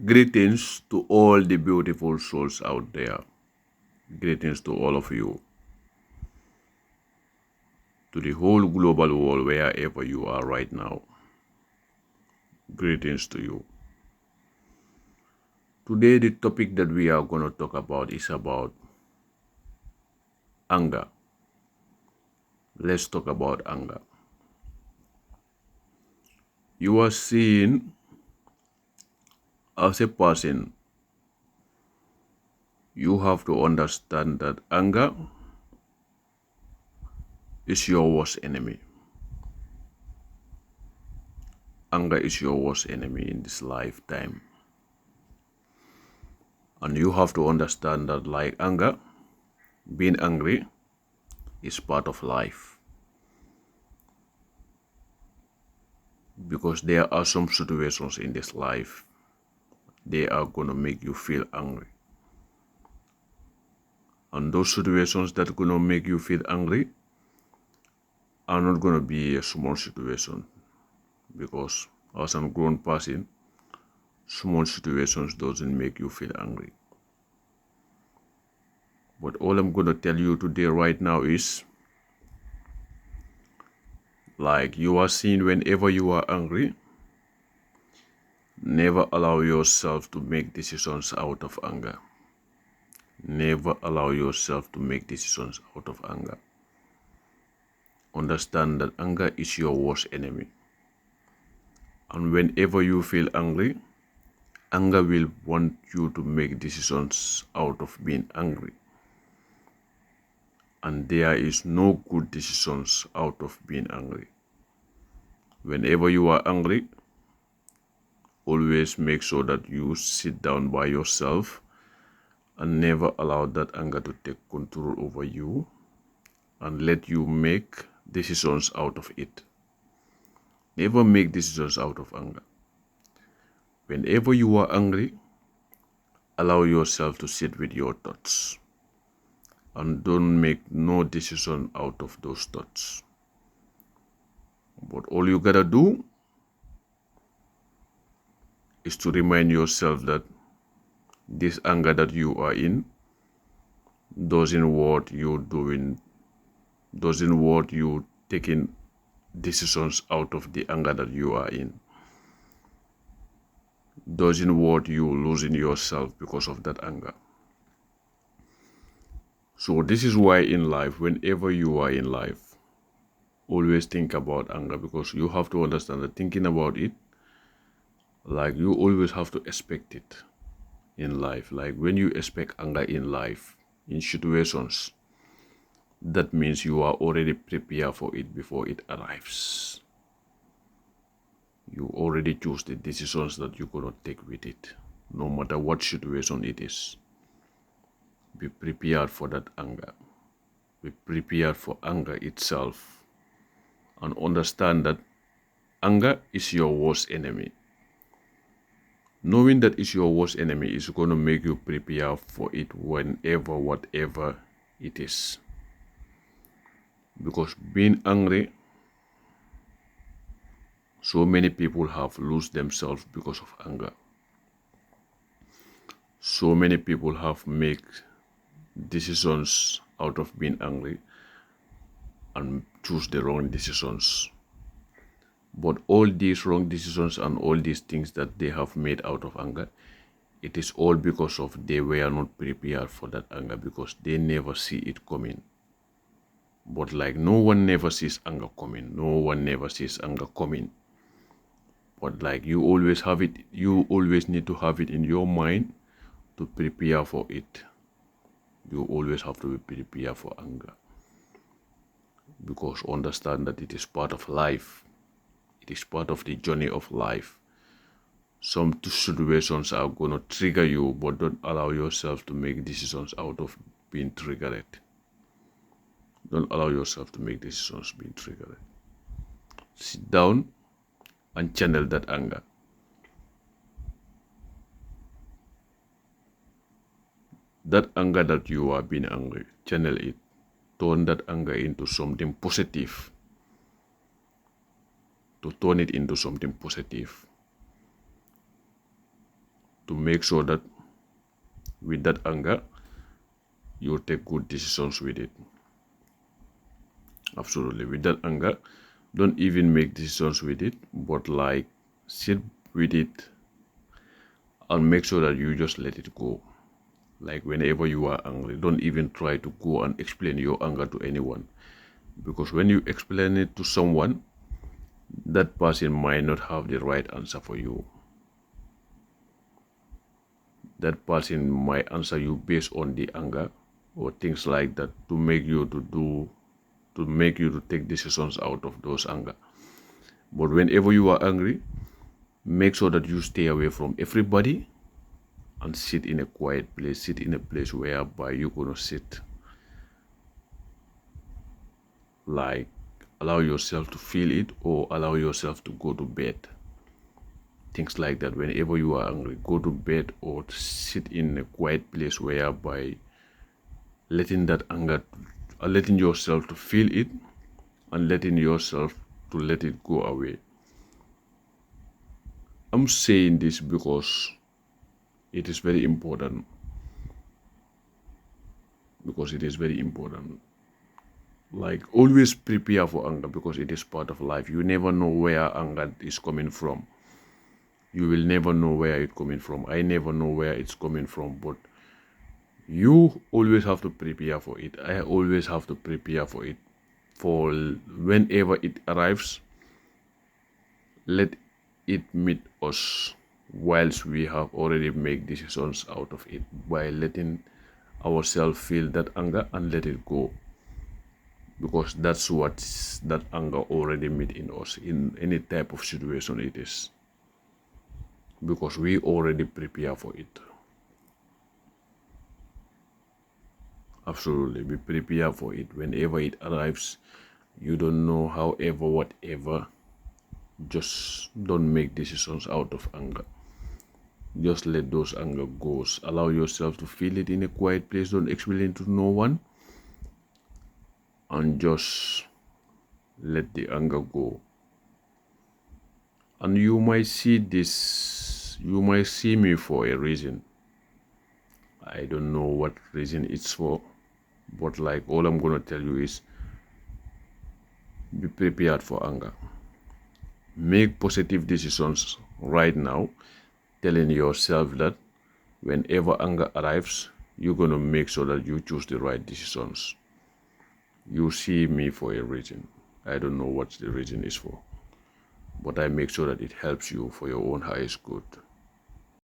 Greetings to all the beautiful souls out there. Greetings to all of you, to the whole global world, wherever you are right now. Greetings to you. Today, the topic that we are going to talk about is about anger. Let's talk about anger. You are seen as a person. You have to understand that anger is your worst enemy. Anger is your worst enemy in this lifetime. And you have to understand that, like anger, being angry is part of life. Because there are some situations in this life, they are going to make you feel angry. And those situations that are going to make you feel angry are not going to be a small situation. Because as a grown person, small situations doesn't make you feel angry. But all I'm going to tell you today right now is, like you are seeing whenever you are angry, never allow yourself to make decisions out of anger. Never allow yourself to make decisions out of anger. Understand that anger is your worst enemy. And whenever you feel angry, anger will want you to make decisions out of being angry. And there is no good decisions out of being angry. Whenever you are angry, always make sure that you sit down by yourself and never allow that anger to take control over you and let you make decisions out of it. Never make decisions out of anger. Whenever you are angry, allow yourself to sit with your thoughts and don't make no decision out of those thoughts. But all you gotta do is to remind yourself that this anger that you are in doesn't worth you taking decisions out of the anger that you are in. Doesn't worth you losing yourself because of that anger. So this is why in life, whenever you are in life, always think about anger, because you have to understand that thinking about it, like you always have to expect it in life. Like when you expect anger in life, in situations, that means you are already prepared for it before it arrives. You already choose the decisions that you're going to take with it, no matter what situation it is. Be prepared for that anger. Be prepared for anger itself. And understand that anger is your worst enemy. Knowing that it's your worst enemy is going to make you prepare for it whenever, whatever it is. Because being angry, so many people have lost themselves because of anger. So many people have made decisions out of being angry and choose the wrong decisions. But all these wrong decisions and all these things that they have made out of anger, it is all because of they were not prepared for that anger, because they never see it coming. But like no one never sees anger coming. No one never sees anger coming. But like you always have it, you always need to have it in your mind to prepare for it. You always have to be prepared for anger. Because understand that it is part of life. It is part of the journey of life. Some situations are going to trigger you, but don't allow yourself to make decisions out of being triggered. Don't allow yourself to make decisions being triggered. Sit down and channel that anger. That anger that you are being angry, channel it. Turn that anger into something positive. To turn it into something positive. to make sure that with that anger, you take good decisions with it. Absolutely. With that anger, don't even make decisions with it, but like sit with it and make sure that you just let it go. Like whenever you are angry, don't even try to go and explain your anger to anyone. Because when you explain it to someone, that person might not have the right answer for you. That person might answer you based on the anger or things like that to make you to take decisions out of those anger. But whenever you are angry, make sure that you stay away from everybody and sit in a quiet place, sit in a place whereby you're gonna sit, like allow yourself to feel it or allow yourself to go to bed. Things like that. Whenever you are angry, go to bed or sit in a quiet place whereby letting that anger, letting yourself to feel it and letting yourself to let it go away. I'm saying this because it is very important. Like always prepare for anger because it is part of life. You never know where anger is coming from. You will never know where it's coming from. I never know where it's coming from, but you always have to prepare for it. I always have to prepare for it. For whenever it arrives, let it meet us whilst we have already made decisions out of it by letting ourselves feel that anger and let it go. Because that's what that anger already made in us in any type of situation it is. Because we already prepare for it. Absolutely, be prepared for it. Whenever it arrives, you don't know, however, whatever, just don't make decisions out of anger. Just let those anger go. Allow yourself to feel it in a quiet place. Don't explain it to no one. And just let the anger go. And you might see this, you might see me for a reason. I don't know what reason it's for, but like all I'm gonna tell you is be prepared for anger. Make positive decisions right now, telling yourself that whenever anger arrives, you're gonna make sure that you choose the right decisions. You see me for a reason. I don't know what the reason is for, but I make sure that it helps you for your own highest good.